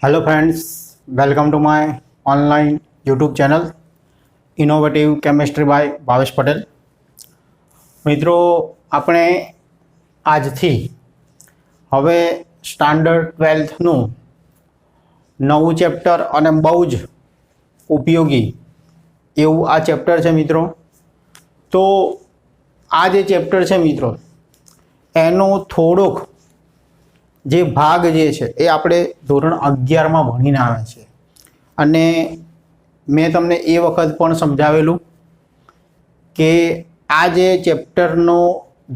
Hello friends, welcome to my online YouTube channel innovative chemistry by Bhavesh Patel. मित्रों, આપણે આજથી હવે સ્ટાન્ડર્ડ 12થનું નવું ચેપ્ટર અને બહુ જ ઉપયોગી એવું આ ચેપ્ટર છે મિત્રો। તો આ જે ચેપ્ટર છે મિત્રો એનો થોડોક જે ભાગ જે છે એ આપણે ધોરણ 11માં ભણીને આવ્યા છે અને મેં તમને એ વખત પણ સમજાવેલું કે આ જે ચેપ્ટરનો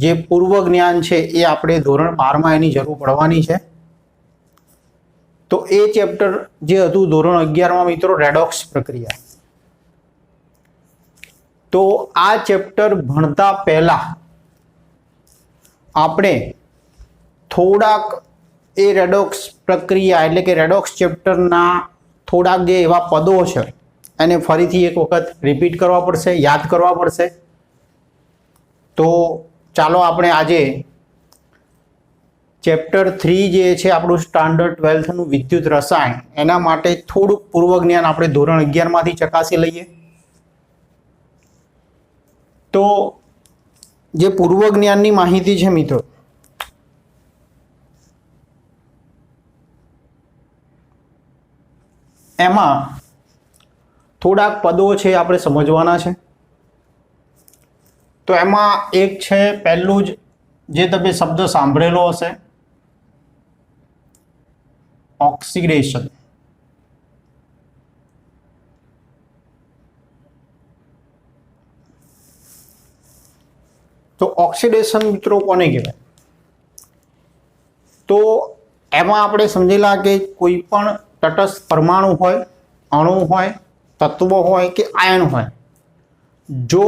જે પૂર્વ જ્ઞાન છે એ આપણે ધોરણ 12માં એની જરૂર પડવાની છે। તો એ ચેપ્ટર જે હતું ધોરણ 11માં મિત્રો રેડોક્સ પ્રક્રિયા। તો આ ચેપ્ટર ભણતા પહેલા આપણે થોડાક એ રેડોક્સ પ્રક્રિયા એટલે કે રેડોક્સ ચેપ્ટરના થોડાક જે એવા પદો છે એને ફરીથી એક વખત રિપીટ કરવા પડશે, યાદ કરવા પડશે। તો ચાલો આપણે આજે ચેપ્ટર 3 જે છે આપણું સ્ટાન્ડર્ડ 12થનું વિદ્યુત રસાયણ એના માટે થોડુંક પૂર્વ જ્ઞાન આપણે ધોરણ 11માંથી ચકાસી લઈએ। તો જે પૂર્વ જ્ઞાનની માહિતી છે મિત્રો એમાં થોડાક પદો છે આપણે સમજવાના છે। તો એમાં એક છે પહેલું જ જે તમે શબ્દ સાંભળેલો હશે ઓક્સિડેશન। તો ઓક્સિડેશન મિત્રો કોને કહેવાય? તો એમાં આપણે સમજેલા કે કોઈ પણ તટસ્થ પરમાણુ હોય, અણુ હોય, તત્વ હોય કે આયન હોય, જો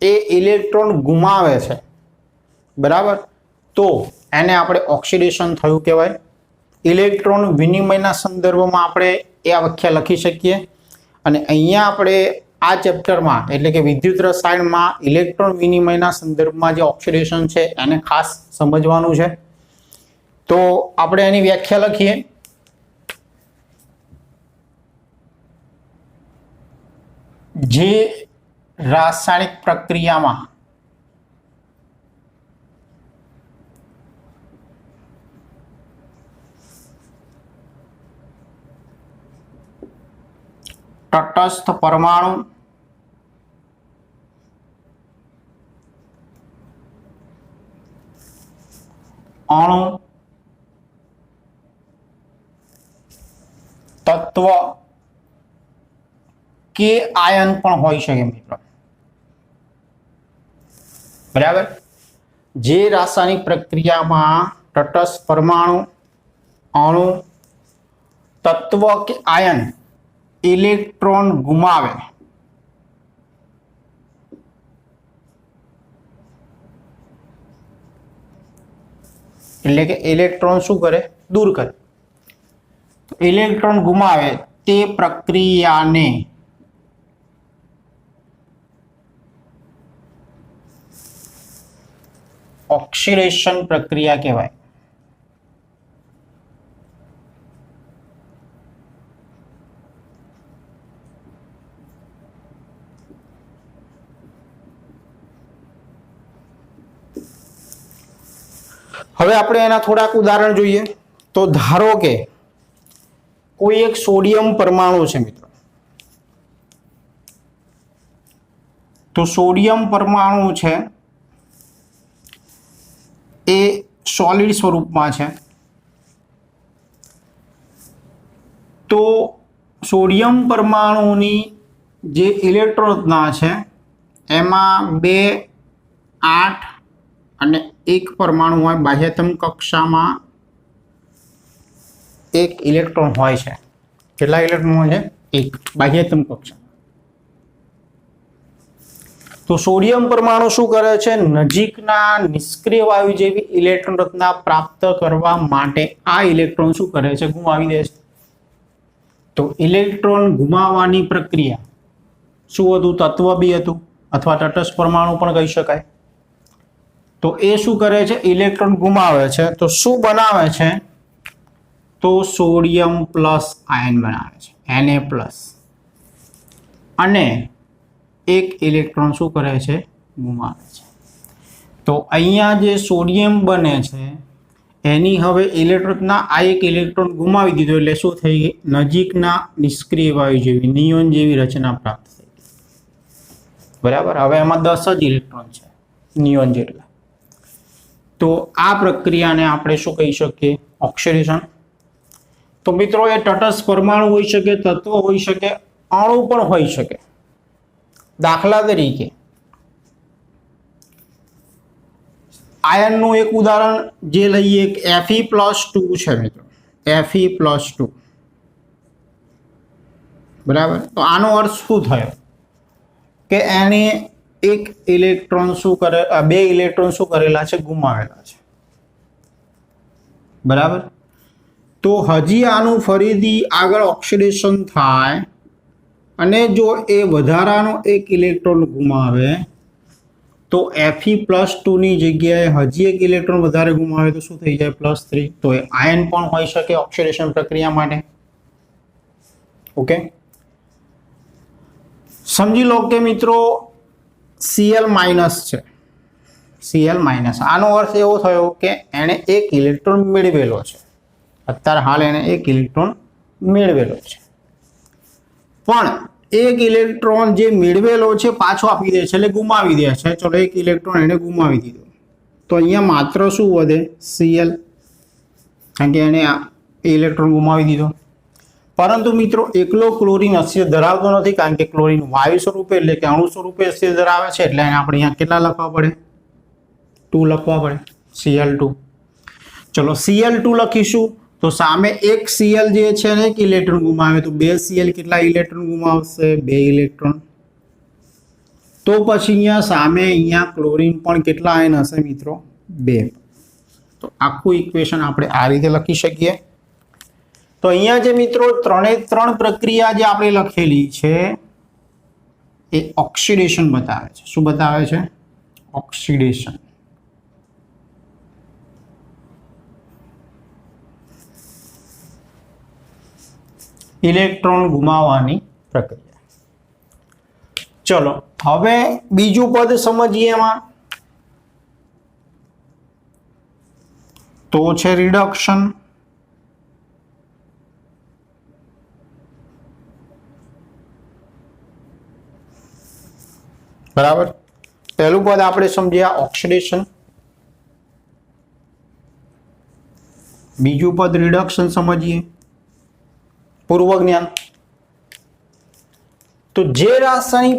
એ ઇલેક્ટ્રોન ગુમાવે છે બરાબર, તો એને આપણે ઓક્સિડેશન થયું કહેવાય। ઇલેક્ટ્રોન વિનિમયના સંદર્ભમાં આપણે એ વ્યાખ્યા લખી શકીએ અને અહીંયા આપણે આ ચેપ્ટરમાં એટલે કે વિદ્યુત રસાયણમાં ઇલેક્ટ્રોન વિનિમયના સંદર્ભમાં જે ઓક્સિડેશન છે એને ખાસ સમજવાનું છે। તો આપણે એની વ્યાખ્યા લખીએ। જે રાસાયણિક પ્રક્રિયામાં તટસ્થ પરમાણુ અણુ તત્વ કે આયન પણ હોઈ શકે મિત્રો બરાબર। જે રાસાયણિક પ્રક્રિયામાં તટસ્થ પરમાણુ અણુ તત્વ કે આયન ઇલેક્ટ્રોન ગુમાવે એટલે કે ઇલેક્ટ્રોન શું કરે? દૂર કરે। ઇલેક્ટ્રોન ગુમાવે તે પ્રક્રિયાને ઓક્સિડેશન પ્રક્રિયા કહેવાય। હવે આપણે એના થોડાક ઉદાહરણ જોઈએ। તો ધારો કે કોઈ એક સોડિયમ પરમાણુ છે મિત્રો, તો સોડિયમ પરમાણુ છે એ સોલિડ સ્વરૂપમાં છે। તો સોડિયમ પરમાણુની જે ઇલેક્ટ્રોન રચના છે એમાં 2, 8 અને 1 પરમાણુ હોય। બાહ્યતમ કક્ષામાં એક ઇલેક્ટ્રોન હોય છે। કેટલા ઇલેક્ટ્રોન હોય છે? 1 બાહ્યતમ કક્ષા। તો સોડિયમ પરમાણુ શું કરે છે? નજીકના નિષ્ક્રિય વાયુ જેવી ઇલેક્ટ્રોન રચના પ્રાપ્ત કરવા માટે આ ઇલેક્ટ્રોન શું કરે છે? ગુમાવી દે છે। તો ઇલેક્ટ્રોન ગુમાવવાની પ્રક્રિયા શું હતું? તત્વ બી હતું અથવા તટસ્થ પરમાણુ પણ કહી શકાય। તો એ શું કરે છે? ઇલેક્ટ્રોન ગુમાવે છે। તો શું બનાવે છે? તો સોડિયમ પ્લસ આયન બનાવે છે Na+, અને એક ઇલેક્ટ્રોન શું કરે છે? ગુમાવે છે. તો અહીંયા જે સોડિયમ બને છે એની હવે ઇલેક્ટ્રોનના આ એક ઇલેક્ટ્રોન ગુમાવી દીધો એટલે શું થઈ ગઈ? નજીકના નિષ્ક્રિય વાયુ જેવી નિયોન જેવી રચના પ્રાપ્ત થઈ ગઈ. બરાબર. હવે એમાં 10 જ ઇલેક્ટ્રોન છે નિયોન જેટલા. તો આ પ્રક્રિયાને આપણે શું કહી શકીએ? ઓક્સિડેશન. તો મિત્રો એ તટસ્થ પરમાણુ હોઈ શકે, તત્વ હોઈ શકે, અણુ પણ હોઈ શકે. દાખલા તરીકે આયનનું એક ઉદાહરણ જે લઈએ, Fe+2 છે મિત્રો, Fe+2. બરાબર. તો આનો અર્થ શું થયો કે એને એક ઇલેક્ટ્રોન શું કરે, બે ઇલેક્ટ્રોન શું કરેલા છે? ગુમાવેલા છે. બરાબર. તો હજી આનું ફરીથી આગળ ઓક્સિડેશન થાય અને જો એ વધારાનો એક ઇલેક્ટ્રોન ગુમાવે તો Fe+2 ની જગ્યાએ હજી એક ઇલેક્ટ્રોન વધારે ગુમાવે તો શું થઈ જાય? +3. તો એ આયન પણ હોઈ શકે ઓક્સિડેશન પ્રક્રિયા માટે. ઓકે. સમજી લો કે મિત્રો Cl- છે, Cl-. આનો અર્થ એવો થયો કે એણે એક ઇલેક્ટ્રોન મેળવેલો છે. અત્યારે હાલ એને એક ઇલેક્ટ્રોન મેળવેલો છે, પણ એક ઇલેક્ટ્રોન જે મેળવેલો છે પાછો આપી દે છે એટલે ગુમાવી દે છે. ચલો એક ઇલેક્ટ્રોન એને ગુમાવી દીધો તો અહીંયા માત્ર શું વધે? Cl, કારણ કે એને ઇલેક્ટ્રોન ગુમાવી દીધો. પરંતુ મિત્રો એકલો ક્લોરીન અસ્તિત્વ ધરાવતો નથી, કારણ કે ક્લોરીન વાયુ સ્વરૂપે એટલે કે અણુ સ્વરૂપે અસ્તિત્વ ધરાવે છે. એટલે આપણે અહીંયા કેટલા લખવા પડે? 2 લખવા પડે, Cl2. ચલો Cl2 લખીશું તો સામે એક Cl જે છે ને એક ઇલેક્ટ્રોન ગુમાવે તો 2 Cl કેટલા ઇલેક્ટ્રોન ગુમાવશે? 2 ઇલેક્ટ્રોન. તો પછી અહીંયા સામે અહીંયા ક્લોરીન પણ કેટલા આયન હશે મિત્રો? 2. તો આખું ઇક્વેશન આપણે આ રીતે લખી શકીએ. તો અહીંયા જે મિત્રો ત્રણ પ્રક્રિયા જે આપણે લખેલી છે એ ઓક્સિડેશન બતાવે છે. શું બતાવે છે? ઓક્સિડેશન. ઇલેક્ટ્રોન ગુમાવવાની પ્રક્રિયા. ચલો હવે બીજું પદ સમજીએ. એમાં તો છે રિડક્શન. બરાબર. પહેલું પદ આપણે સમજ્યા ઓક્સિડેશન, બીજું પદ રિડક્શન સમજીએ, પૂર્વ જ્ઞાન. તો જે રાસાયણિક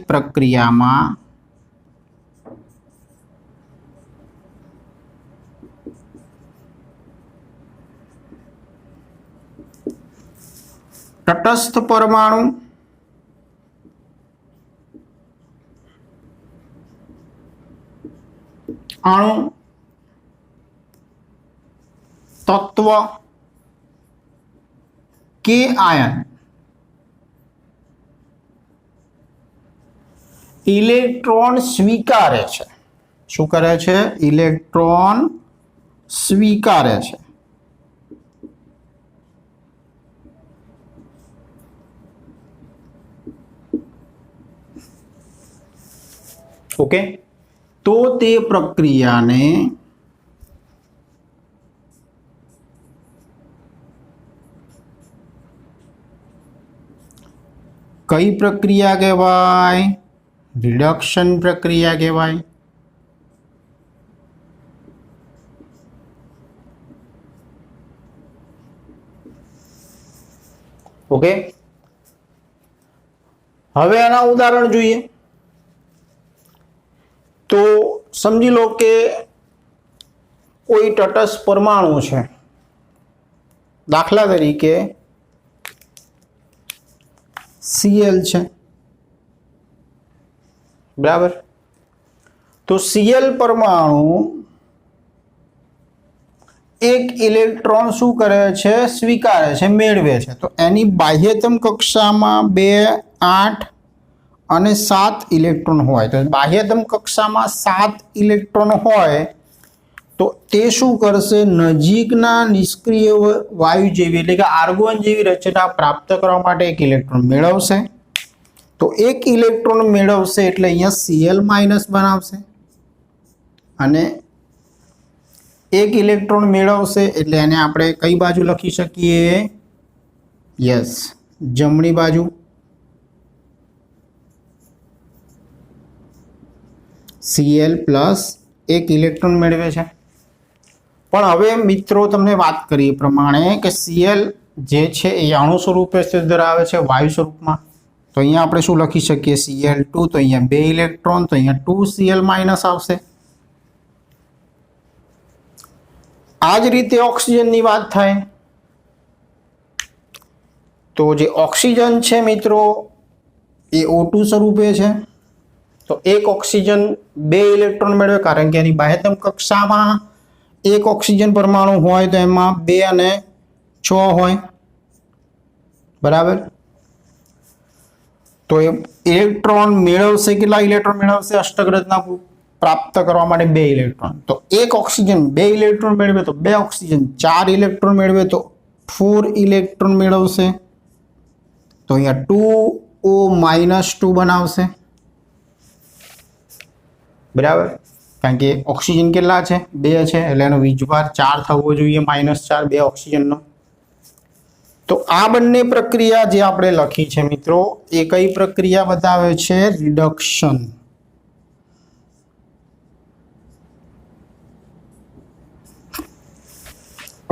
પ્રક્રિયામાં તટસ્થ પરમાણુ અણુ તત્વ કે આયન ઇલેક્ટ્રોન સ્વીકારે છે. શું કરે છે? ઇલેક્ટ્રોન સ્વીકારે છે. ઓકે. તો તે પ્રક્રિયાને કઈ પ્રક્રિયા કહેવાય? રિડક્શન પ્રક્રિયા કહેવાય. ઓકે. હવે આના ઉદાહરણ જોઈએ. તો સમજી લો કે કોઈ તટસ્થ પરમાણુ છે, દાખલા તરીકે Cl છે. બરાબર. તો Cl પરમાણુ એક ઇલેક્ટ્રોન શું કરે છે? સ્વીકારે છે, મેળવે છે. તો એની બાહ્યતમ કક્ષામાં 2, 8 અને 7 ઇલેક્ટ્રોન હોય તો બાહ્યતમ કક્ષામાં 7 ઇલેક્ટ્રોન હોય તો તે શું કરશે? નજીકના નિષ્ક્રિય વાયુ જેવી એટલે કે આર્ગોન જેવી રચના પ્રાપ્ત કરવા માટે એક ઇલેક્ટ્રોન મેળવશે. તો એક ઇલેક્ટ્રોન મેળવશે એટલે અહીંયા Cl- બનાવશે અને એક ઇલેક્ટ્રોન મેળવશે એટલે એને આપણે કઈ બાજુ લખી શકીએ? યસ, જમણી બાજુ. Cl પ્લસ એક ઇલેક્ટ્રોન મેળવે છે. પણ હવે મિત્રો તમને વાત કરી પ્રમાણે કે Cl જે છે એ અણુ સ્વરૂપે ધરાવે છે વાયુ સ્વરૂપમાં. તો અહીંયા આપણે શું લખી શકીએ? Cl2 તો અહીંયા 2 ઇલેક્ટ્રોન તો અહીંયા 2Cl- આવશે. આ જ રીતે ઓક્સિજનની વાત થાય તો જે ઓક્સિજન છે મિત્રો એ O2 સ્વરૂપે છે. તો એક ઓક્સિજન 2 ઇલેક્ટ્રોન મેળવે કારણ કે એની બાહ્યતમ કક્ષામાં એક ઓક્સિજન પરમાણુ હોય તો એમાં 2 અને 6 હોય, બરાબર. તો એ ઇલેક્ટ્રોન મેળવશે, કેટલા ઇલેક્ટ્રોન મેળવશે? અષ્ટક રચના પ્રાપ્ત કરવા માટે 2 ઇલેક્ટ્રોન. તો એક ઓક્સિજન 2 ઇલેક્ટ્રોન મેળવે તો 2 ઓક્સિજન 4 ઇલેક્ટ્રોન મેળવે તો 4 ઇલેક્ટ્રોન મેળવશે. તો અહીંયા 2O-2 બનાવશે, બરાબર. કારણ કે ઓક્સિજન કેટલા છે? 2 છે એટલે એનો વીજભાર 4 થવો જોઈએ, -4 2 ઓક્સિજનનો. તો આ બંને પ્રક્રિયા જે આપણે લખી છે મિત્રો એ કઈ પ્રક્રિયા બતાવે છે? રિડક્શન.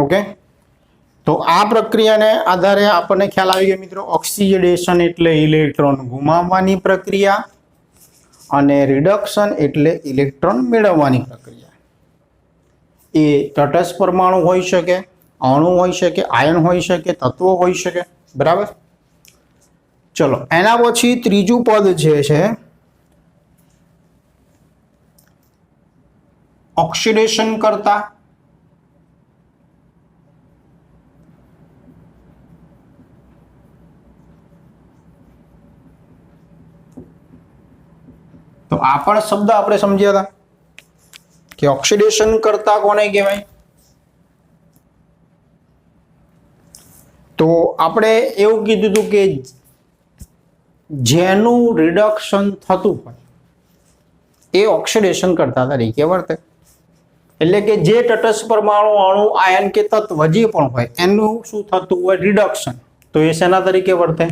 ઓકે, તો આ પ્રક્રિયાને આધારે આપણને ખ્યાલ આવી ગયો મિત્રો. ઓક્સિડેશન એટલે ઇલેક્ટ્રોન ગુમાવવાની પ્રક્રિયા અને રિડક્શન એટલે ઇલેક્ટ્રોન મેળવવાની પ્રક્રિયા. એ તટસ્થ પરમાણુ હોઈ શકે, અણુ હોઈ શકે, આયન હોઈ શકે, તત્વો હોઈ શકે, બરાબર. ચલો એના પછી ત્રીજું પદ જે છે ઓક્સિડેશન કરતા. તો આ પણ શબ્દ આપણે સમજ્યા હતા કે ઓક્સિડેશન કરતા કોને કહેવાય? તો આપણે એવું કીધું હતું કે જેનું રિડક્શન થતું હોય એ ઓક્સિડેશન કરતા તરીકે વર્તે. એટલે કે જે તટસ્થ પરમાણુ, અણુ, આયન કે તત્વ જે પણ હોય એનું શું થતું હોય? રિડક્શન. તો એ શેના તરીકે વર્તે?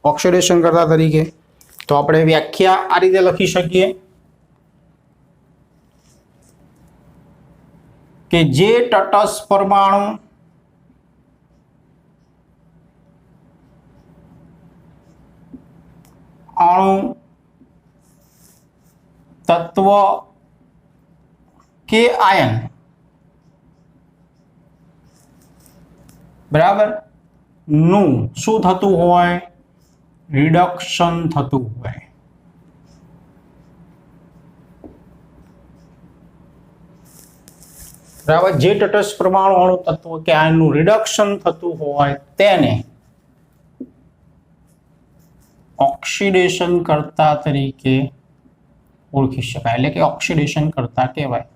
ઓક્સિડેશન કરતા તરીકે. તો આપણે વ્યાખ્યા આ રીતે લખી શકીએ કે જે તટસ્થ પરમાણુ, અણુ, તત્વ કે આયન, બરાબર, નું શું થતું હોય? રિડક્શન થતું હોય. બરાબર. જે તટસ્થ પરમાણુ, અણુ, તત્વ કે આયનનું રિડક્શન થતું હોય તેને ઓક્સિડેશન કરતા તરીકે ઓળખી શકાય, એટલે કે ઓક્સિડેશન કરતા કહેવાય.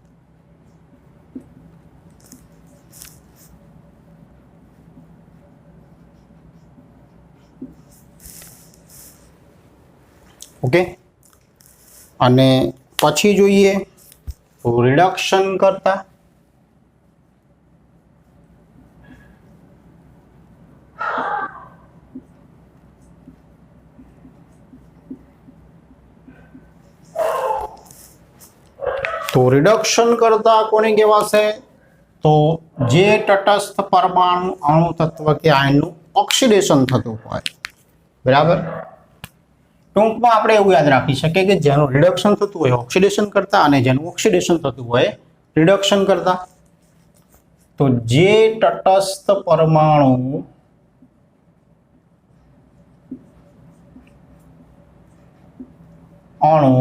ઓકે, અને પછી જોઈએ રિડક્શન કરતા. તો રિડક્શન કરતા કોને કહેવાશે? તો જે તટસ્થ પરમાણુ, અણુ, તત્વ કે આયનનું ઓક્સિડેશન થતું હોય, બરાબર. ટૂંકમાં આપણે એવું યાદ રાખી શકીએ કે જેનું રિડક્શન થતું હોય ઓક્સિડેશન કરતા અને જેનું ઓક્સિડેશન થતું હોય રિડક્શન કરતા. તો જે તટસ્થ પરમાણુ, અણુ,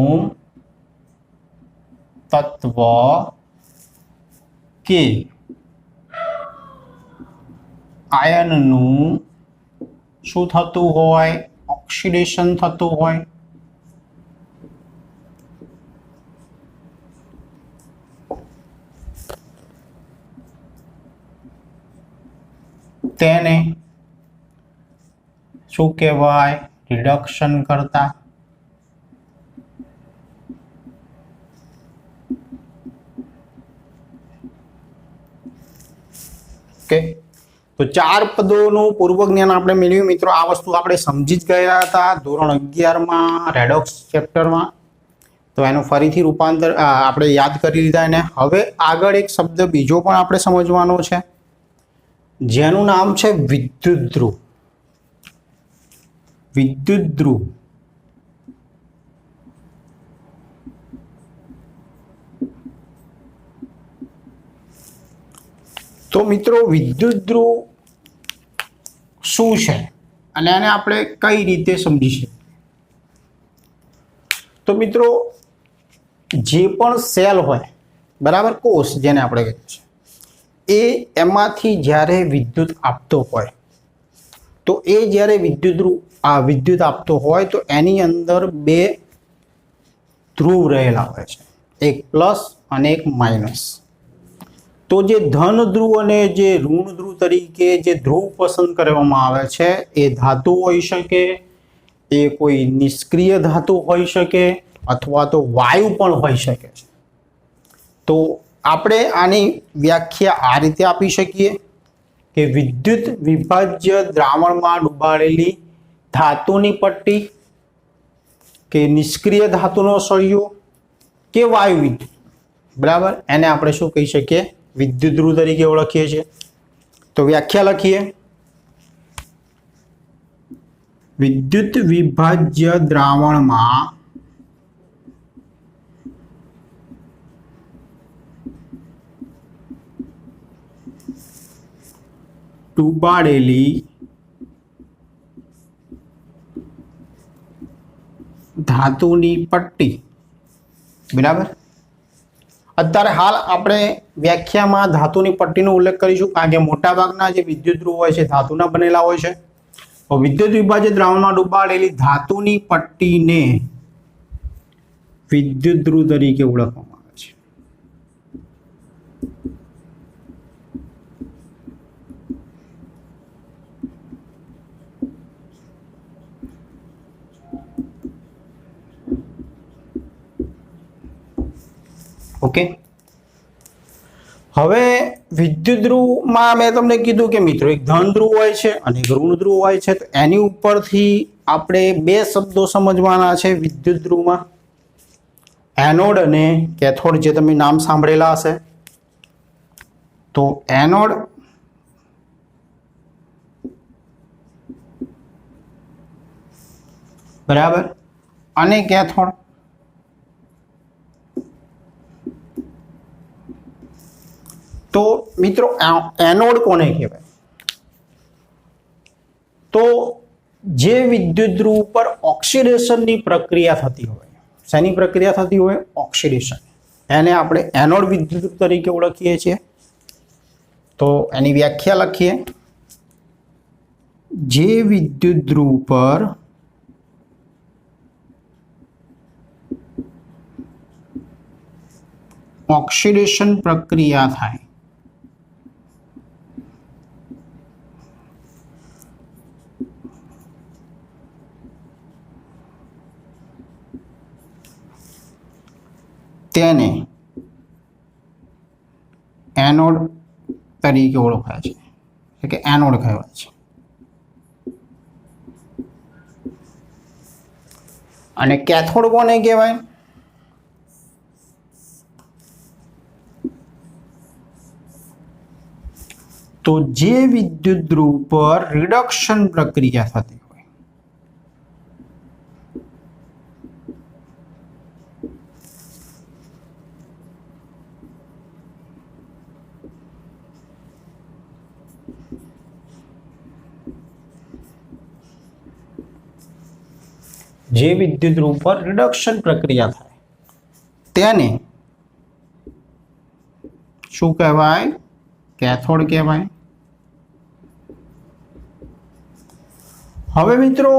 તત્વ કે આયનનું શું થતું હોય? ઓક્સિડેશન થતું હોય તેને શું કહેવાય? રિડક્શન કરતા. ઓકે, તો ચાર પદોનું પૂર્વ જ્ઞાન આપણે મેળવ્યું મિત્રો. આ વસ્તુ આપણે સમજી જ ગયા હતા ધોરણ 11માં રેડોક્સ ચેપ્ટરમાં. તો એનું ફરીથી રૂપાંતર આપણે યાદ કરી લીધા એને. હવે આગળ એક શબ્દ બીજો પણ આપણે સમજવાનો છે જેનું નામ છે વિદ્યુત ધ્રુવ. વિદ્યુત ધ્રુવ તો મિત્રો વિદ્યુત ધ્રુવ શું છે અને આને આપણે કઈ રીતે સમજી શકીએ? તો મિત્રો જે પણ સેલ હોય, બરાબર, કોષ જેને આપણે કહીએ છીએ, એ એમાંથી જ્યારે વિદ્યુત આપતો હોય તો એ જ્યારે વિદ્યુત આપતો હોય તો એની અંદર બે ધ્રુવ રહેલા હોય છે, એક પ્લસ અને એક માઇનસ. તો જે ધન ધ્રુવ અને જે ઋણ ધ્રુવ તરીકે જે ધ્રુવ પસંદ કરવામાં આવે છે એ ધાતુ હોઈ શકે, એ કોઈ નિષ્ક્રિય ધાતુ હોઈ શકે અથવા તો વાયુ પણ હોઈ શકે છે. તો આપણે આની વ્યાખ્યા આ રીતે આપી શકીએ કે વિદ્યુત વિભાજ્ય દ્રાવણમાં ડૂબાડેલી ધાતુની પટ્ટી કે નિષ્ક્રિય ધાતુનો સળિયો કે વાયુ વિદ્યુત, બરાબર, એને આપણે શું કહી શકીએ? વિદ્યુત ધ્રુવ તરીકે ઓળખીએ છીએ. તો વ્યાખ્યા લખીએ. વિદ્યુત વિભાજ્ય દ્રાવણમાં ડૂબાડેલી ધાતુની પટ્ટી, બરાબર. અત્યારે હાલ આપણે વ્યાખ્યામાં ધાતુની પટ્ટીનો ઉલ્લેખ કરીશું કારણ કે મોટાભાગના જે વિદ્યુત ધ્રુવ હોય છે ધાતુના બનેલા હોય છે. તો વિદ્યુત વિભાજ્ય દ્રાવણમાં ડૂબાડેલી ધાતુની પટ્ટીને વિદ્યુત ધ્રુવ તરીકે ઓળખવામાં આવે છે. ઓકે, હવે વિદ્યુત ધ્રુવમાં મેં તમને કીધું કે મિત્રો એક ધન ધ્રુવ હોય છે અને એક ઋણ ધ્રુવ હોય છે. તો એની ઉપરથી આપણે બે શબ્દો સમજવાના છે વિદ્યુત ધ્રુવમાં, એનોડ અને કેથોડ, જે તમે નામ સાંભળેલા હશે. તો એનોડ બરાબર અને કેથોડ. તો મિત્રો એનોડ કોને કહેવાય? તો જે વિદ્યુત ધ્રુવ પર ઓક્સિડેશનની પ્રક્રિયા થતી હોય. શેની પ્રક્રિયા થતી હોય? ઓક્સિડેશન. એને આપણે એનોડ વિદ્યુત ધ્રુવ તરીકે ઓળખીએ છીએ. તો એની વ્યાખ્યા લખીએ. જે વિદ્યુત ધ્રુવ પર ઓક્સિડેશન પ્રક્રિયા થાય તેને એનોડ તરીકે ઓળખાય છે, એટલે કે એનોડ કહેવાય છે. અને કેથોડ કોને કહેવાય? તો જે વિદ્યુત ધ્રુવ પર રિડક્શન પ્રક્રિયા થતી હોય. જે વિદ્યુત ધ્રુવ પર રિડક્શન પ્રક્રિયા થાય તેને શું કહેવાય? કેથોડ કહેવાય. હવે મિત્રો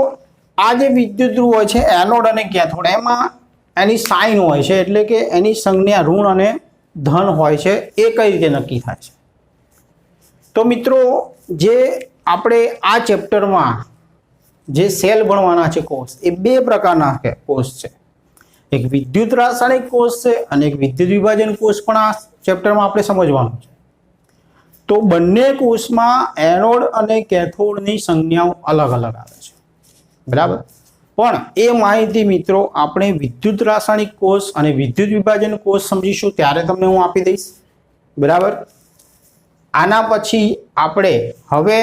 આ જે વિદ્યુત ધ્રુવ હોય છે એનોડ અને કેથોડ, એમાં એની સાઇન હોય છે, એટલે કે એની સંજ્ઞા ઋણ અને ધન હોય છે. એ કઈ રીતે નક્કી થાય છે? તો મિત્રો, જે આપણે આ ચેપ્ટરમાં જે સેલ ભણવાના છે કોષ, એ બે પ્રકારના કોષ છે. એક વિદ્યુત રાસાયણિક કોષ છે અને એક વિદ્યુત વિભાજન કોષ પણ આ ચેપ્ટરમાં આપણે સમજવાનું છે. તો બંને કોષમાં એનોડ અને કેથોડની સંજ્ઞાઓ અલગ અલગ આવે છે, બરાબર. પણ એ માહિતી મિત્રો આપણે વિદ્યુત રાસાયણિક કોષ અને વિદ્યુત વિભાજન કોષ સમજીશું ત્યારે તમને હું આપી દઈશ, બરાબર. આના પછી આપણે હવે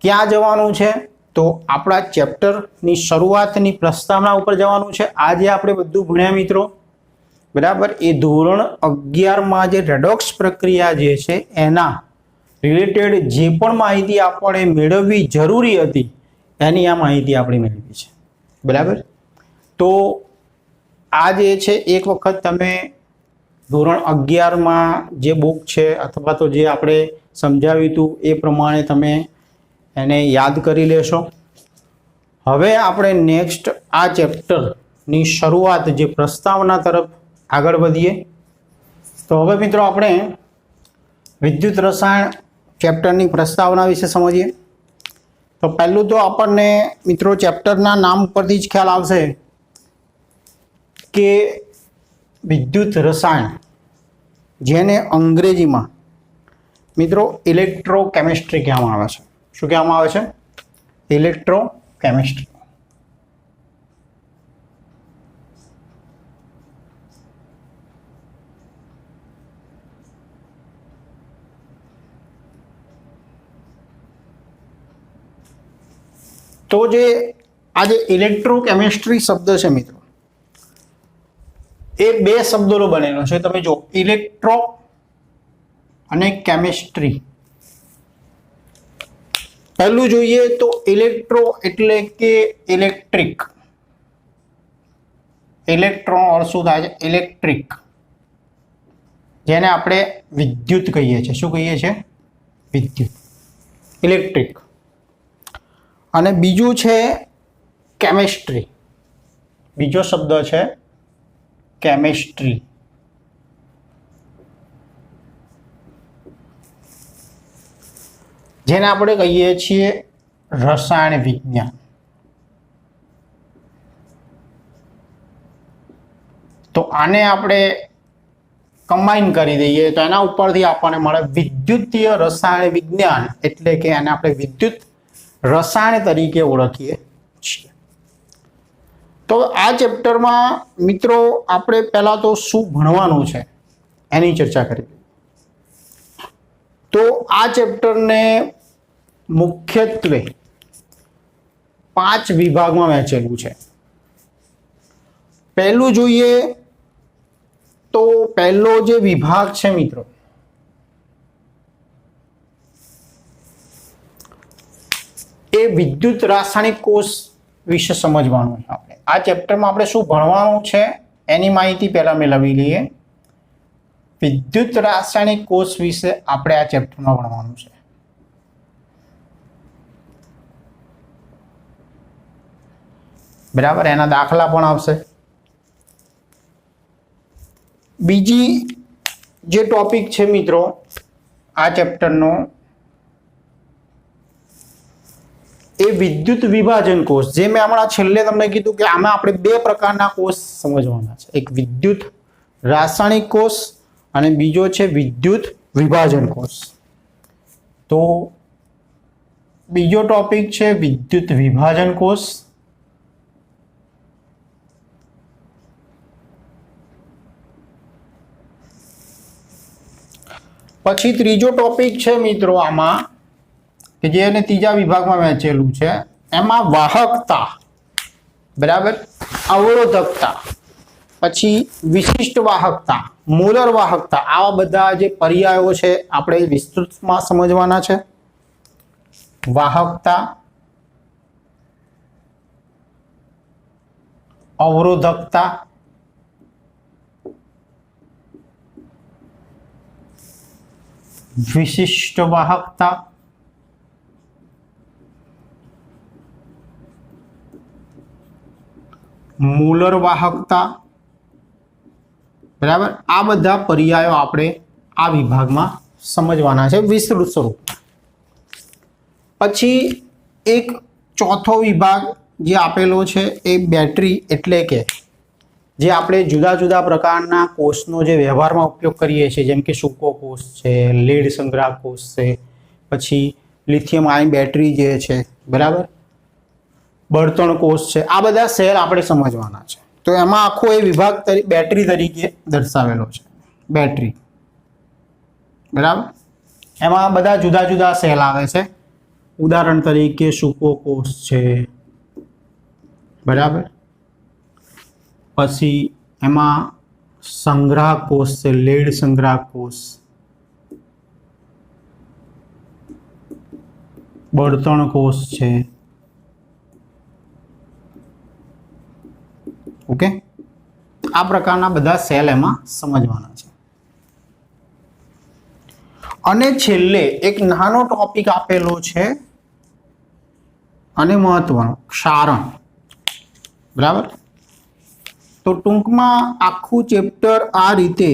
ક્યાં જવાનું છે? તો આપણા ચેપ્ટરની શરૂઆતની પ્રસ્તાવના ઉપર જવાનું છે. આજે આપણે બધું ભણ્યા મિત્રો, બરાબર. એ ધોરણ 11માં જે રેડોક્સ પ્રક્રિયા જે છે એના રિલેટેડ જે પણ માહિતી આપણે મેળવવી જરૂરી હતી એની આ માહિતી આપણે મેળવી છે, બરાબર. તો આ જે છે એક વખત તમે ધોરણ 11માં જે બુક છે અથવા તો જે આપણે સમજાવ્યું હતું એ પ્રમાણે તમે એને યાદ કરી લેશો. હવે આપણે નેક્સ્ટ આ ચેપ્ટરની શરૂઆત જે પ્રસ્તાવના તરફ આગળ વધીએ. તો હવે મિત્રો આપણે વિદ્યુત રસાયણ ચેપ્ટરની પ્રસ્તાવના વિશે સમજીએ. તો પહેલું તો આપણને મિત્રો ચેપ્ટરના નામ પરથી જ ખ્યાલ આવશે કે વિદ્યુત રસાયણ, જેને અંગ્રેજીમાં મિત્રો ઇલેક્ટ્રોકેમિસ્ટ્રી કહેવામાં આવે છે. શું કહેવામાં આવે છે? ઇલેક્ટ્રોકેમિસ્ટ્રી. તો જે આ જે ઇલેક્ટ્રોકેમિસ્ટ્રી શબ્દ છે મિત્રો, એ બે શબ્દોનો બનેલો છે. તમે જો, ઇલેક્ટ્રો અને કેમિસ્ટ્રી. પહેલું જોઈએ તો ઇલેક્ટ્રો એટલે કે ઇલેક્ટ્રિક. ઇલેક્ટ્રોન અર્થ શું થાય છે? ઇલેક્ટ્રિક, જેને આપણે વિદ્યુત કહીએ છીએ. શું કહીએ છીએ? વિદ્યુત, ઇલેક્ટ્રિક. અને બીજું છે કેમિસ્ટ્રી. બીજો શબ્દ છે કેમિસ્ટ્રી. જેને આપણે કહીએ છીએ રસાયણ વિજ્ઞાન. તો આને આપણે કમ્બાઈન કરી દઈએ તો એના ઉપરથી આપણને મળે વિદ્યુતીય રસાયણ વિજ્ઞાન, એટલે કે એને આપણે વિદ્યુત રસાયણ તરીકે ઓળખીએ છીએ. તો આ ચેપ્ટરમાં મિત્રો આપણે પહેલા તો શું ભણવાનું છે એની ચર્ચા કરી. તો આ ચેપ્ટરને મુખ્યત્વે 5 વિભાગમાં વહેંચેલું છે. પહેલું જોઈએ તો પહેલો જે વિભાગ છે મિત્રો, એ વિદ્યુત રાસાયણિક કોષ વિશે સમજવાનું છે. આપણે આ ચેપ્ટરમાં આપણે શું ભણવાનું છે એની માહિતી પહેલા મેળવી લઈએ. વિદ્યુત રાસાયણિક કોષ વિશે આપણે આ ચેપ્ટરમાં ભણવાનું છે. બરાબર, એના દાખલા પણ આવશે. બીજી જે ટોપિક છે મિત્રો આ ચેપ્ટરનો, એ વિદ્યુત વિભાજન કોષ. જે મેં હમણાં છેલ્લે તમને કીધું કે આમાં આપણે બે પ્રકારના કોષ સમજવાના છે. એક વિદ્યુત રાસાયણિક કોષ અને બીજો છે વિદ્યુત વિભાજન કોષ. તો બીજો ટોપિક છે વિદ્યુત વિભાજન કોષ. પછી ત્રીજો ટોપિક છે મિત્રો આમાં કે જેને ત્રીજા વિભાગમાં વહેંચેલું છે, એમાં વાહકતા, બરાબર, અવરોધકતા, પછી વિશિષ્ટ વાહકતા, મોલર વાહકતા, આવા બધા જે પર્યાયો છે આપણે વિસ્તૃતમાં સમજવાના છે. વાહકતા, અવરોધકતા, વિશિષ્ટ વાહકતા મોલર વાહકતા, બરાબર, આ બધા પર્યાયો આપણે આ વિભાગમાં સમજવાના છે વિસ્તૃત સ્વરૂપ. પછી એક ચોથો વિભાગ જે આપેલો છે એ બેટરી, એટલે કે જે આપણે જુદા જુદા પ્રકારના કોષનો જે વ્યવહારમાં ઉપયોગ કરીએ છીએ, જેમ કે સૂકો કોષ છે, લીડ સંગ્રાહક કોષ છે, પછી લિથિયમ આયન બેટરી જે છે, બરાબર, બળતણ કોષ છે, આ બધા સેલ આપણે સમજવાના છે. તો એમાં આખો એ વિભાગ બેટરી તરીકે દર્શાવેલો છે. બેટરી, બરાબર, એમાં બધા જુદા જુદા સેલ આવે છે. ઉદાહરણ તરીકે સૂકો કોષ છે, બરાબર, પછી એમાં સંગ્રાહક કોષ છે, લીડ સંગ્રાહક કોષ, બળતણ કોષ છે. ઓકે, આ પ્રકારના બધા સેલ એમાં સમજવાના છે. અને છેલ્લે એક નાનો ટોપિક આપેલો છે અને મહત્વનો, ક્ષારણ, બરાબર. તો ટૂંકમાં આખું ચેપ્ટર આ રીતે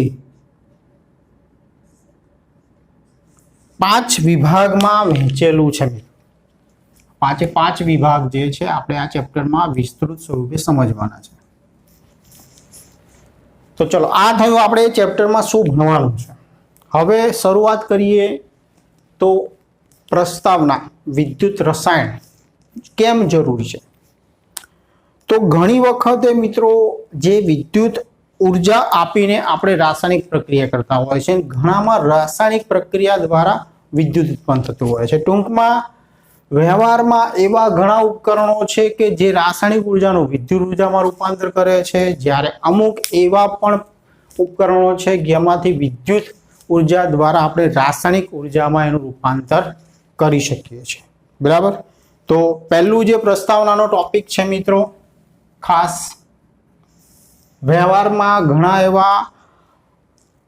5 વિભાગમાં વહેંચેલું છે. 5 વિભાગ જે છે આપણે આ ચેપ્ટરમાં વિસ્તૃત સ્વરૂપે સમજવાના છે. તો ચલો, આ થયું આપણે ચેપ્ટરમાં શું ભણવાનું છે. હવે શરૂઆત કરીએ તો પ્રસ્તાવના, વિદ્યુત રસાયણ કેમ જરૂરી છે. તો ઘણી વખતે મિત્રો જે વિદ્યુત ઉર્જા આપીને આપણે રાસાયણિક પ્રક્રિયા કરતા હોય છે, ઘણામાં રાસાયણિક પ્રક્રિયા દ્વારા વિદ્યુત ઉત્પન્ન થતું હોય છે. ટૂંકમાં વ્યવહારમાં એવા ઘણા ઉપકરણો છે કે જે રાસાયણિક ઉર્જાનું વિદ્યુત ઉર્જામાં રૂપાંતર કરે છે, જ્યારે અમુક એવા પણ ઉપકરણો છે જેમાંથી વિદ્યુત ઉર્જા દ્વારા આપણે રાસાયણિક ઉર્જામાં એનું રૂપાંતર કરી શકીએ છીએ, બરાબર. તો પહેલું જે પ્રસ્તાવનાનો ટોપિક છે મિત્રો, ખાસ વ્યવહારમાં ઘણા એવા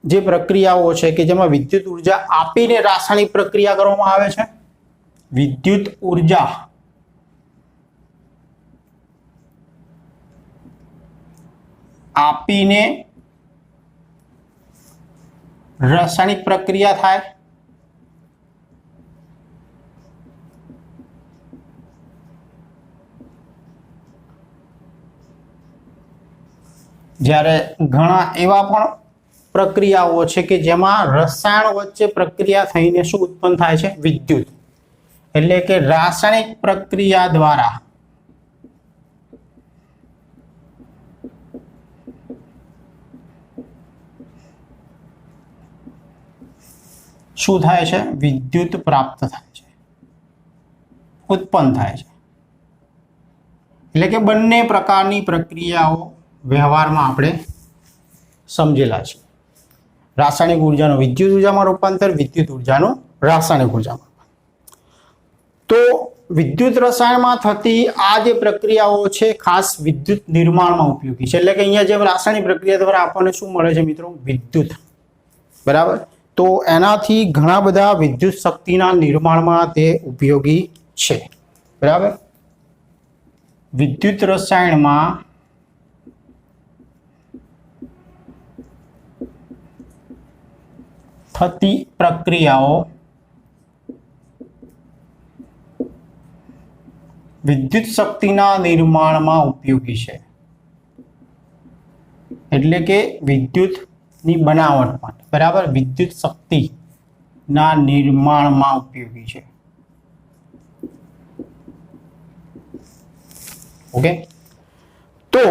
જે પ્રક્રિયાઓ છે કે જેમાં વિદ્યુત ઉર્જા આપીને રાસાયણિક પ્રક્રિયા કરવામાં આવે છે. વિદ્યુત ઉર્જા આપીને રાસાયણિક પ્રક્રિયા થાય. જ્યારે ઘણા એવા પણ પ્રક્રિયાઓ છે કે જેમાં રસાયણ વચ્ચે પ્રક્રિયા થઈને શું ઉત્પન્ન થાય છે, વિદ્યુત. એટલે કે રાસાયણિક પ્રક્રિયા દ્વારા શું થાય છે, વિદ્યુત પ્રાપ્ત થાય છે, ઉત્પન્ન થાય છે. એટલે કે બંને પ્રકારની પ્રક્રિયાઓ વ્યવહારમાં આપણે સમજેલા છે. રાસાયણિક ઉર્જાનું વિદ્યુત ઉર્જામાં રૂપાંતર, વિદ્યુત ઉર્જાનું રાસાયણિક ઉર્જામાં. તો વિદ્યુત રસાયણમાં થતી આ જે પ્રક્રિયાઓ છે ખાસ વિદ્યુત નિર્માણમાં ઉપયોગી છે. એટલે કે અહીંયા જે રાસાયણિક પ્રક્રિયા દ્વારા આપણને શું મળે છે મિત્રો, વિદ્યુત, બરાબર. તો એનાથી ઘણા બધા વિદ્યુત શક્તિના નિર્માણમાં તે ઉપયોગી છે, બરાબર. વિદ્યુત રસાયણમાં થતી પ્રક્રિયાઓ વિદ્યુત શક્તિના નિર્માણમાં ઉપયોગી છે. એટલે કે વિદ્યુતની બનાવટ માટે, બરાબર, વિદ્યુત શક્તિના નિર્માણમાં ઉપયોગી છે. ઓકે, તો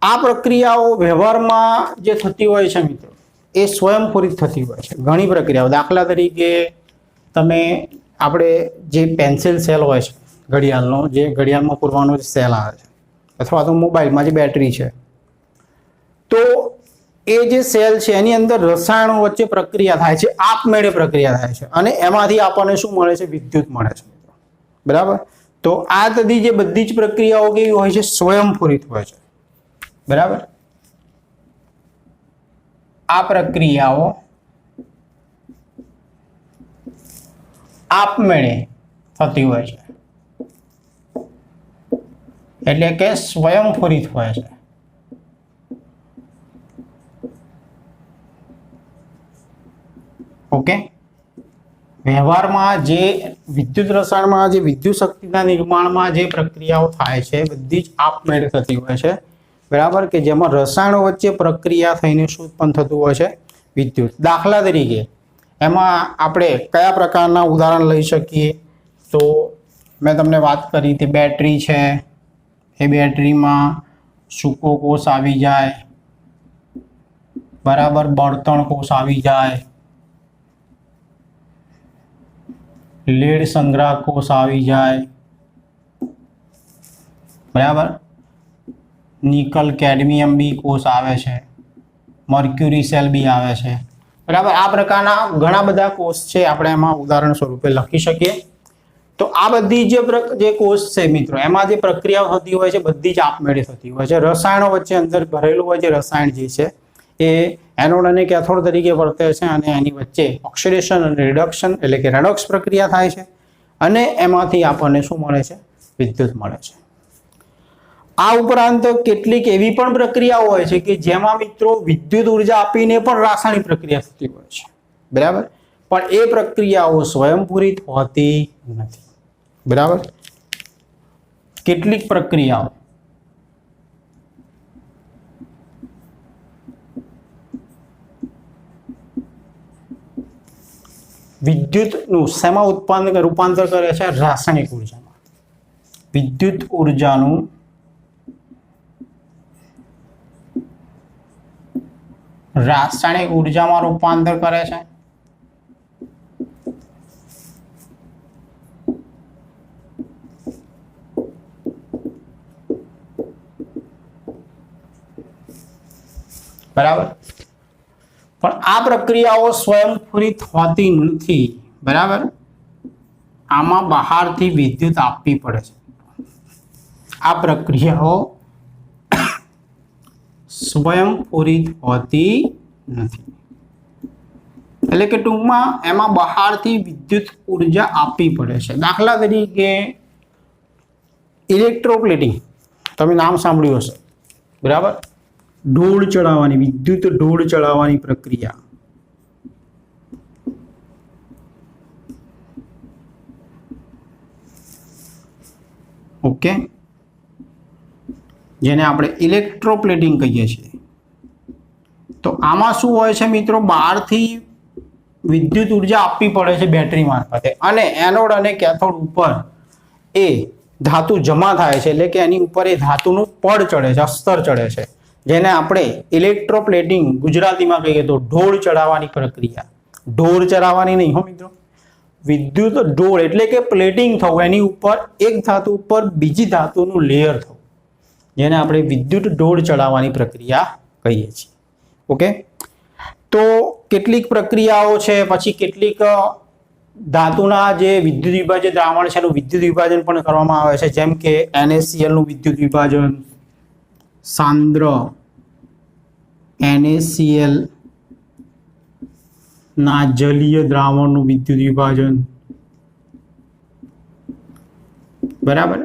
આ પ્રક્રિયાઓ વ્યવહારમાં જે થતી હોય છે મિત્રો, એ સ્વયંસ્ફુરિત થતી હોય છે. ઘણી પ્રક્રિયાઓ, દાખલા તરીકે તમે આપણે જે પેન્સિલ સેલ હોય છે ઘડિયાળનો, જે ઘડિયાળમાં પૂરવાનો જે સેલ આવે છે, અથવા તો મોબાઈલમાં જે બેટરી છે, તો એ જે સેલ છે એની અંદર રસાયણો વચ્ચે પ્રક્રિયા થાય છે, આપમેળે પ્રક્રિયા થાય છે, અને એમાંથી આપણને શું મળે છે, વિદ્યુત મળે છે, બરાબર. તો આ બધી જ પ્રક્રિયાઓ કેવી હોય છે, સ્વયંસ્ફુરિત હોય છે, બરાબર. આ પ્રક્રિયાઓ આપમેળે થતી હોય છે. એટલે કે સ્વયંસ્ફુરિત હોય છે। ઓકે, વ્યવહારમાં જે વિદ્યુત રસાયણમાં જે વિદ્યુત શક્તિના નિર્માણમાં જે પ્રક્રિયાઓ થાય છે બધી જ આપમેળે થતી હોય છે, બરાબર, કે જેમાં રસાયણો વચ્ચે પ્રક્રિયા થઈને શું ઉત્પન્ન થતું હોય છે? વિદ્યુત। દાખલા તરીકે એમાં આપણે કયા પ્રકારના ઉદાહરણ લઈ શકીએ? તો મેં તમને વાત કરી હતી બેટરી છે, એ બેટરીમાં સૂકો કોષ આવી જાય, બરાબર, બળતણ કોષ આવી જાય, લીડ સંગ્રાહક કોષ આવી જાય, બરાબર, નિકલ કેડમિયમ બી કોષ આવે છે, મર્ક્યુરી સેલ બી આવે છે, બરાબર। આ પ્રકારના ઘણા બધા કોષ છે, આપણે એમાં ઉદાહરણ સ્વરૂપે લખી શકીએ। તો આ બધી જે કોષ છે મિત્રો, એમાં જે પ્રક્રિયાઓ થતી હોય છે બધી જ આપમેળે થતી હોય છે। રસાયણો વચ્ચે અંદર ભરેલું હોય છે, રસાયણ જે છે એ એનોડ અને કેથોડ તરીકે વર્તે છે અને એની વચ્ચે ઓક્સિડેશન અને રિડક્શન એટલે કે રેડોક્સ પ્રક્રિયા થાય છે અને એમાંથી આપણને શું મળે છે? વિદ્યુત મળે છે। આ ઉપરાંત કેટલીક એવી પણ પ્રક્રિયાઓ હોય છે કે જેમાં મિત્રો વિદ્યુત ઉર્જા આપીને પણ રાસાયણિક પ્રક્રિયા થતી હોય છે, બરાબર, પણ એ પ્રક્રિયાઓ સ્વયંસ્ફુરિત હોતી નથી, બરાબર। કેટલીક પ્રક્રિયાઓ વિદ્યુતનું શેમાં રૂપાંતર કરે છે? રાસાયણિક ઉર્જામાં। વિદ્યુત ઉર્જાનું રાસાયણિક ઉર્જામાં રૂપાંતર કરે છે। બરાબર, પણ આ પ્રક્રિયાઓ સ્વયંસ્ફુરિત હોતી નથી, બરાબર, આમાં બહારથી વિદ્યુત આપવી પડે છે। આ પ્રક્રિયાઓ સ્વયંસ્ફુરિત હોતી નથી, એટલે કે ટૂંકમાં એમાં બહારથી વિદ્યુત ઉર્જા આપવી પડે છે। દાખલા તરીકે ઇલેક્ટ્રોપ્લેટિંગ, તમે નામ સાંભળ્યું હશે, બરાબર, ઢોળ ચડાવવાની, વિદ્યુત ઢોળ ચડાવવાની પ્રક્રિયા, ઓકે, જેને આપણે ઇલેક્ટ્રોપ્લેટિંગ કહીએ છીએ। તો આમાં શું હોય છે મિત્રો? બહારથી વિદ્યુત ઉર્જા આપવી પડે છે બેટરી મારફતે અને એનોડ અને કેથોડ ઉપર એ ધાતુ જમા થાય છે, એટલે કે એની ઉપર એ ધાતુનું પડ ચડે છે, અસ્તર ચડે છે, જેને આપણે ઇલેક્ટ્રોપ્લેટિંગ ગુજરાતીમાં કહીએ તો ઢોળ ચડાવવાની પ્રક્રિયા। ઢોળ ચડાવવાની નહીં હો મિત્રો, વિદ્યુત ઢોળ એટલે કે પ્લેટિંગ થવું, એની ઉપર એક ધાતુ ઉપર બીજી ધાતુનું લેયર થવું, જેને આપણે વિદ્યુત ઢોળ ચડાવવાની પ્રક્રિયા કહીએ છીએ। ઓકે, તો કેટલીક પ્રક્રિયાઓ છે, પછી કેટલીક ધાતુના જે વિદ્યુત વિભાજ્ય દ્રાવણ છે એનું વિદ્યુત વિભાજન પણ કરવામાં આવે છે, જેમ કે NaCl નું વિદ્યુત વિભાજન, સાંદ્ર NaCl ના જલીય દ્રાવણનું વિદ્યુત વિભાજન, બરાબર।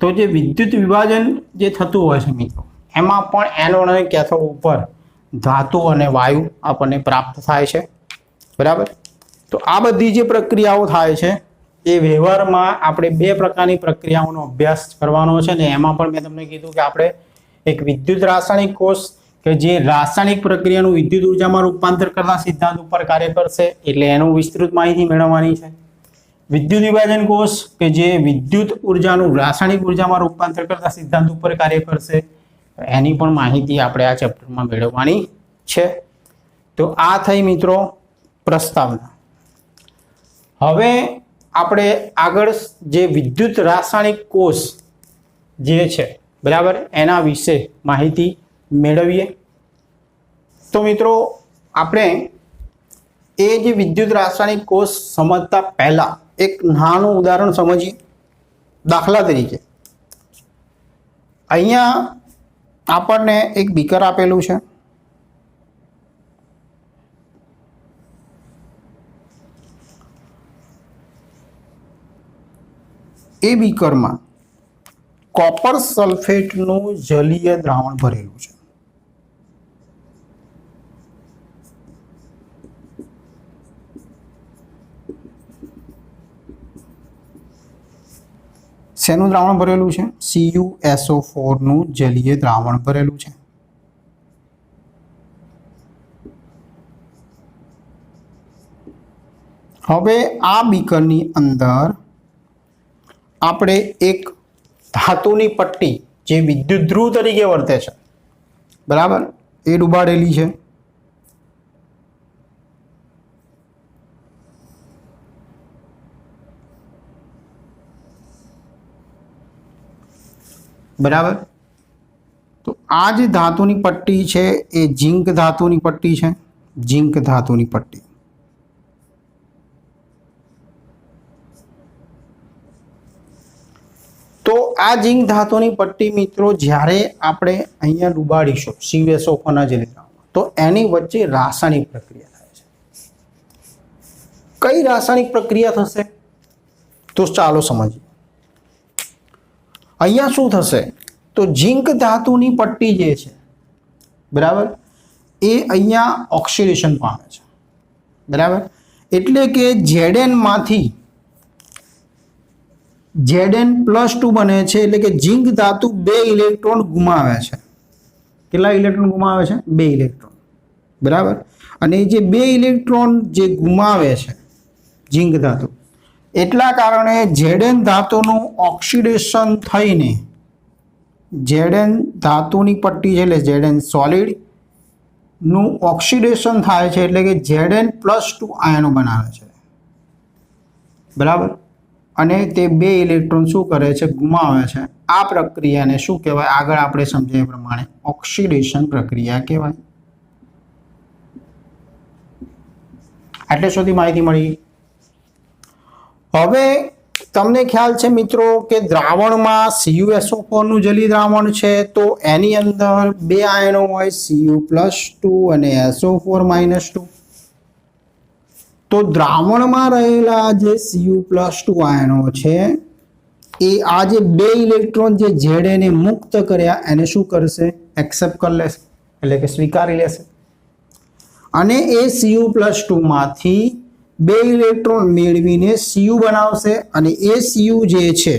તો જે વિદ્યુત વિભાજન જે થતું હોય છે મિત્રો, એમાં પણ એનોડ અને કેથોડ ઉપર ધાતુ અને વાયુ આપણને પ્રાપ્ત થાય છે, બરાબર। તો આ બધી જે પ્રક્રિયાઓ થાય છે એ વ્યવહારમાં આપણે બે પ્રકારની પ્રક્રિયાઓનો અભ્યાસ કરવાનો છે ને એમાં પણ મેં તમને કીધું કે આપણે એક વિદ્યુત રાસાયણિક કોષ કે જે રાસાયણિક પ્રક્રિયાનું વિદ્યુત ઉર્જામાં રૂપાંતર કરતા સિદ્ધાંત ઉપર કાર્ય કરશે, એટલે એનું વિસ્તૃત માહિતી મેળવવાની છે। વિદ્યુત વિભાજન કોષ કે જે વિદ્યુત ઉર્જાનું રાસાયણિક ઉર્જામાં રૂપાંતર કરતા સિદ્ધાંત ઉપર કાર્ય કરશે, એની પણ માહિતી આપણે આ ચેપ્ટરમાં મેળવવાની છે। તો આ થઈ મિત્રો પ્રસ્તાવના। હવે આપણે આગળ જે વિદ્યુત રાસાયણિક કોષ જે છે, બરાબર, એના વિશે માહિતી મેળવીએ। તો મિત્રો આપણે એ જે વિદ્યુત રાસાયણિક કોષ સમજતા પહેલા એક નાનું ઉદાહરણ સમજીએ। દાખલા તરીકે અહીંયા આપણને એક બીકર આપેલું છે, એ બીકરમાં કોપર સલ્ફેટનું જલીય દ્રાવણ ભરેલું છે. શેનું દ્રાવણ ભરેલું છે? CuSO4 નું જલીય દ્રાવણ ભરેલું છે. હવે આ બીકરની અંદર આપણે એક ધાતુની પટ્ટી જે વિદ્યુત ધ્રુવ તરીકે વર્તે છે, બરાબર, એ ડુબાડેલી છે. બરાબર. તો આ જે ધાતુની પટ્ટી છે એ ઝિંક ધાતુની પટ્ટી છે. ઝિંક ધાતુની પટ્ટી. તો આ ઝિંક ધાતુની પટ્ટી મિત્રો જ્યારે આપણે અહીંયા ડુબાડીશું CuSO4 ના જલીયમાં, તો એની વચ્ચે રાસાયણિક પ્રક્રિયા થાય છે. કઈ રાસાયણિક પ્રક્રિયા થશે? તો ચાલો સમજીએ. અહીંયા શું થશે? તો ઝિંક ધાતુની પટ્ટી જે છે, બરાબર, એ અહીંયા ઓક્સિડેશન પામે છે, બરાબર. એટલે કે Zn માંથી Zn+2 બને છે. એટલે કે ઝિંક ધાતુ 2 ઇલેક્ટ્રોન ગુમાવે છે. કેટલા ઇલેક્ટ્રોન ગુમાવે છે? 2 ઇલેક્ટ્રોન, બરાબર. અને જે 2 ઇલેક્ટ્રોન જે ગુમાવે છે ઝિંક ધાતુ, એટલા કારણે Zn ધાતુનું ઓક્સિડેશન થઈને Zn ધાતુની પટ્ટી છે એટલે Zn સોલિડ નું ઓક્સિડેશન થાય છે. એટલે કે Zn+2 આયનો બનાવે છે, બરાબર. અને તે 2 ઇલેક્ટ્રોન શું કરે છે? ગુમાવે છે. આ પ્રક્રિયાને શું કહેવાય? આગળ આપણે સમજાવ્યા પ્રમાણે ઓક્સિડેશન પ્રક્રિયા કહેવાય. આટલે સુધી માહિતી મળી. હવે તમને ખ્યાલ છે મિત્રો કે દ્રાવણમાં CuSO4 નું જલીય દ્રાવણ છે, તો એની અંદર 2 આયનો હોય, Cu+2 અને SO4-2. તો દ્રાવણમાં રહેલા જે Cu+2 આયનો છે એ આ જે 2 ઇલેક્ટ્રોન જે Zn એ મુક્ત કર્યા એને શું કરશે? એક્સેપ્ટ કરી લેશે, એટલે કે સ્વીકારી લેશે. અને એ Cu+2 માંથી 2 ઇલેક્ટ્રોન મેળવીને Cu બનાવશે. અને એ Cu જે છે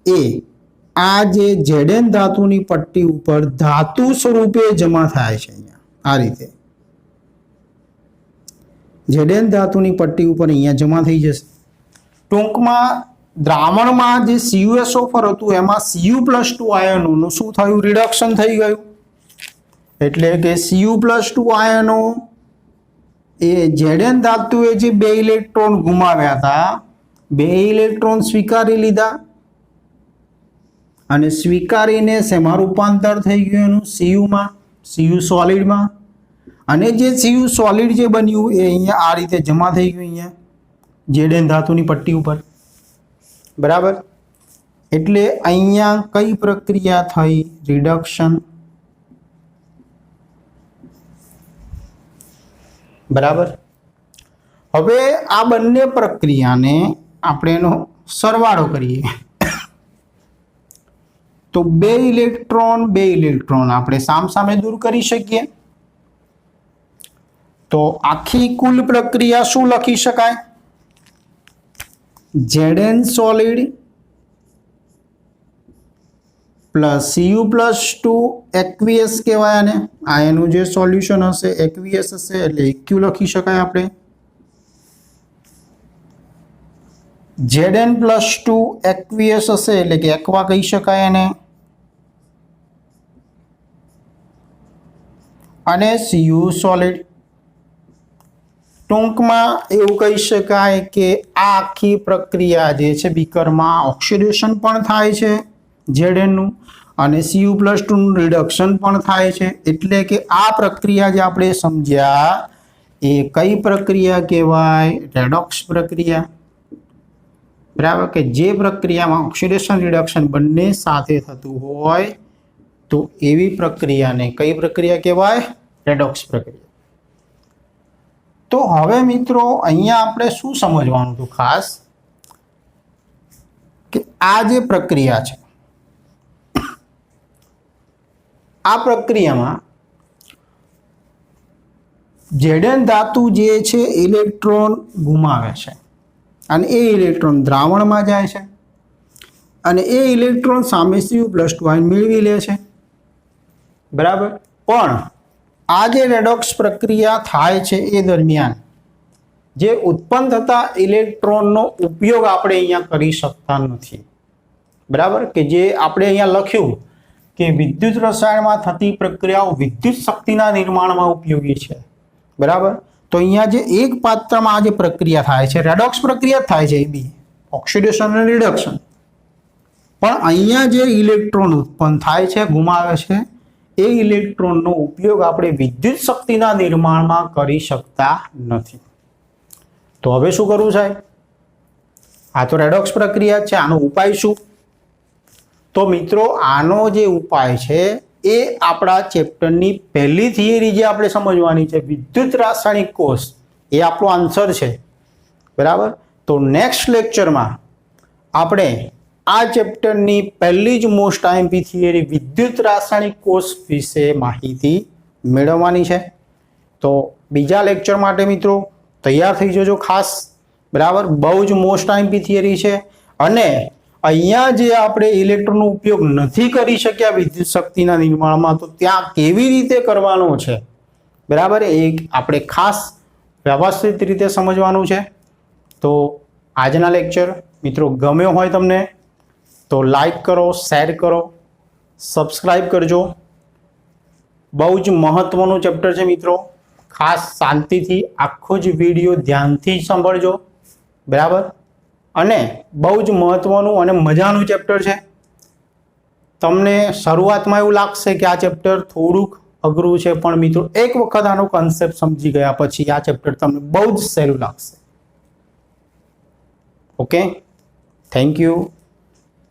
એ આ જે Zn ધાતુની પટ્ટી ઉપર ધાતુ સ્વરૂપે જમા થાય છે. અહીંયા આ રીતે Zn ધાતુની પટ્ટી ઉપર અહીંયા જમા થઈ જશે. ટૂંકમાં દ્રાવણમાં જે CuSO4 હતું એમાં Cu+2 આયનોનું શું થયું? રિડક્શન થઈ ગયું. એટલે કે Cu+2 આયનો એ Zn ધાતુએ જે 2 ઇલેક્ટ્રોન ગુમાવ્યા હતા, 2 ઇલેક્ટ્રોન સ્વીકારી લીધા. અને સ્વીકારીને શેમાં રૂપાંતર થઈ ગયું એનું? Cuમાં, Cu સોલિડમાં. અને જે Cu સોલિડ જે બન્યું એ અહીંયા આ રીતે જમા થઈ ગયું અહીંયા Zn ધાતુની પટ્ટી ઉપર, બરાબર. એટલે અહીંયા કઈ પ્રક્રિયા થઈ? રિડક્શન, બરાબર. હવે આ બંને પ્રક્રિયાને આપણે એનો સરવાળો કરીએ તો 2 ઇલેક્ટ્રોન આપણે સામસામે દૂર કરી શકીએ. તો આખી કુલ પ્રક્રિયા શું લખી શકાય? Zn solid plus Cu+2 aqueous કહેવાય. અને આ એનું જે સોલ્યુશન હશે એક્વિયસ હશે, એટલે એક્યુ લખી શકાય આપણે. Zn+2 એક્વિયસ હશે એટલે કે એક્વા કહી શકાય એને. અને Cu સોલિડ. ટૂંકમાં એવું કહી શકાય કે આ આખી પ્રક્રિયા જે છે બીકરમાં ઓક્સિડેશન પણ થાય છે Zn-નું અને Cu+2 નું રિડક્શન પણ થાય છે. એટલે કે આ પ્રક્રિયા જે આપણે સમજ્યા એ કઈ પ્રક્રિયા કહેવાય? રેડોક્સ પ્રક્રિયા, બરાબર. કે જે પ્રક્રિયામાં ઓક્સિડેશન રિડક્શન બંને સાથે થતું હોય તો એવી પ્રક્રિયાને કઈ પ્રક્રિયા કહેવાય? રેડોક્સ પ્રક્રિયા. તો હવે મિત્રો અહીંયા આપણે શું સમજવાનું હતું ખાસ? કે આ જે પ્રક્રિયા છે આ પ્રક્રિયામાં ઝેડન ધાતુ જે છે ઇલેક્ટ્રોન ગુમાવે છે અને એ ઇલેક્ટ્રોન દ્રાવણમાં જાય છે અને એ ઇલેક્ટ્રોન સામે Cu+2 આયન મેળવી લે છે, બરાબર. પણ આ જે રેડોક્સ પ્રક્રિયા થાય છે એ દરમિયાન જે ઉત્પન્ન થતા ઇલેક્ટ્રોનનો ઉપયોગ આપણે અહીંયા કરી શકતા નથી, બરાબર. કે જે આપણે અહીંયા લખ્યું કે વિદ્યુત રસાયણમાં થતી પ્રક્રિયાઓ વિદ્યુત શક્તિના નિર્માણમાં ઉપયોગી છે, બરાબર. તો અહીંયા જે એક પાત્રમાં આ જે પ્રક્રિયા થાય છે રેડોક્સ પ્રક્રિયા થાય છે, એ બી ઓક્સિડેશન અને રિડક્શન, પણ અહીંયા જે ઇલેક્ટ્રોન ઉત્પન્ન થાય છે ગુમાવે છે એ ઇલેક્ટ્રોનનો ઉપયોગ આપણે વિદ્યુત શક્તિના નિર્માણમાં કરી શકતા નથી. તો હવે શું કરવું સાહેબ? આ તો રેડોક્સ પ્રક્રિયા છે, આનો ઉપાય શું? તો મિત્રો આનો જે ઉપાય છે એ આપણા ચેપ્ટરની પહેલી થિયરી જે આપણે સમજવાની છે વિદ્યુત રાસાયણિક કોષ, એ આપણો આન્સર છે, બરાબર. તો નેક્સ્ટ લેક્ચરમાં આપણે આ ચેપ્ટરની પહેલી જ મોસ્ટ આઈએમપી થિયરી વિદ્યુત રાસાયણિક કોષ વિશે માહિતી મેળવવાની છે. તો બીજા લેક્ચર માટે મિત્રો તૈયાર થઈ જજો ખાસ, બરાબર. બહુ જ મોસ્ટ આઈએમપી થિયરી છે અને અહીંયા જે આપણે ઇલેક્ટ્રોનનો ઉપયોગ નથી કરી શક્યા વિદ્યુત શક્તિના નિર્માણમાં, તો ત્યાં કેવી રીતે કરવાનો છે, બરાબર, એ આપણે ખાસ વ્યવસ્થિત રીતે સમજવાનું છે. તો આજના લેક્ચર મિત્રો ગમ્યો હોય તમને તો લાઈક કરો, શેર કરો, સબસ્ક્રાઈબ કરજો. બહુ જ મહત્વનું ચેપ્ટર છે મિત્રો, ખાસ શાંતિથી આખો જ વિડીયો ધ્યાનથી સાંભળજો, બરાબર. અને બહુ જ મહત્વનું અને મજાનું ચેપ્ટર છે. તમને શરૂઆતમાં એવું લાગશે કે આ ચેપ્ટર થોડુંક અઘરું છે, પણ મિત્રો એક વખત આનો કન્સેપ્ટ સમજી ગયા પછી આ ચેપ્ટર તમને બહુ જ સહેલું લાગશે. Okay, thank you.